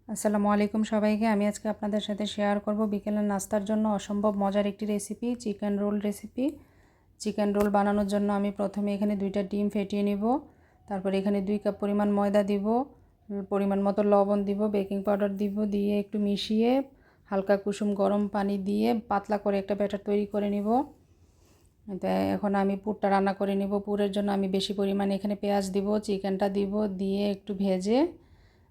আসসালামু আলাইকুম সবাইকে। আমি আজকে আপনাদের সাথে শেয়ার করব বিকেলের নাস্তার জন্য অসম্ভব মজার একটি recipe, chicken roll recipe. Chicken roll বানানোর জন্য আমি প্রথমে এখানে 2টা ডিম ফেটিয়ে নিব। তারপর এখানে 2 কাপ পরিমাণ ময়দা দিব, পরিমাণ মতো লবণ দিব, বেকিং পাউডার দিব, দিয়ে একটু মিশিয়ে হালকা কুসুম গরম পানি দিয়ে পাতলা করে একটা ব্যাটার তৈরি করে নিব। তো এখন আমি পুরটা রান্না করে নিব। পুরের জন্য আমি বেশি পরিমাণে এখানে পেঁয়াজ দিব, চিকেনটা দিব, দিয়ে একটু ভেজে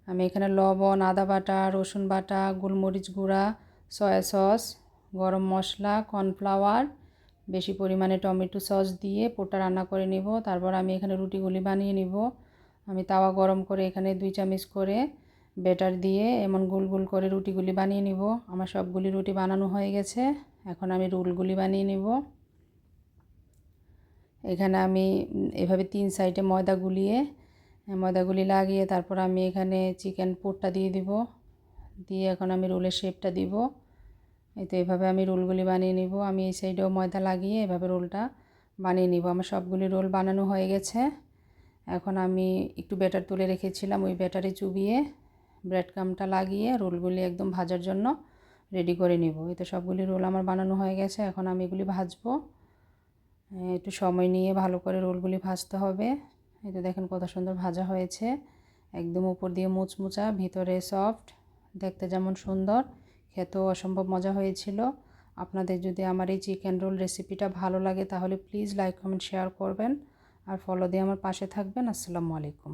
আমি এখানে লবণ, আদা বাটা, রসুন বাটা, গোলমরিচ গুঁড়া, সয়া সস, গরম মশলা, কর্নফ্লাওয়ার, বেশি পরিমাণে টমেটো সস দিয়ে পুরটা রান্না করে নিব। তারপর আমি এখানে রুটিগুলি বানিয়ে নিব। আমি তাওয়া গরম করে এখানে 2 চামচ করে ব্যাটার দিয়ে এমন গোল গোল করে রুটিগুলি বানিয়ে নিব। আমার সবগুলি রুটি বানানো হয়ে গেছে। এখন আমি রোলগুলি বানিয়ে নিব। এখানে আমি এভাবে 3 সাইডে ময়দাগুলি লাগিয়ে তারপর আমি এখানে চিকেন পুরটা দিয়ে দিব, দিয়ে এখন আমি রোলের শেপটা দিব। এই তো এভাবে আমি রোলগুলি বানিয়ে নিব। আমি এই সাইডেও ময়দা লাগিয়ে এভাবে রোলটা বানিয়ে নিব। আমার সবগুলি রোল বানানো হয়ে গেছে। এখন আমি একটু ব্যাটার তুলে রেখেছিলাম, ওই ব্যাটারে চুবিয়ে ব্রেড ক্রাম্বটা লাগিয়ে রোলগুলি একদম ভাজার জন্য রেডি করে নিব। এই তো সবগুলি রোল আমার বানানো হয়ে গেছে। এখন আমি এগুলি ভাজবো। একটু সময় নিয়ে ভালো করে রোলগুলি ভাজতে হবে। এই তো দেখেন কত সুন্দর ভাজা হয়েছে, একদম উপর দিয়ে মুচমুচা, ভিতরে সফট, দেখতে যেমন সুন্দর, খেতেও অসম্ভব মজা হয়েছিল। আপনাদের যদি আমার এই চিকেন রোল রেসিপিটা ভালো লাগে তাহলে প্লিজ লাইক কমেন্ট শেয়ার করবেন আর ফলো দিয়ে আমার পাশে থাকবেন। আসসালামু আলাইকুম।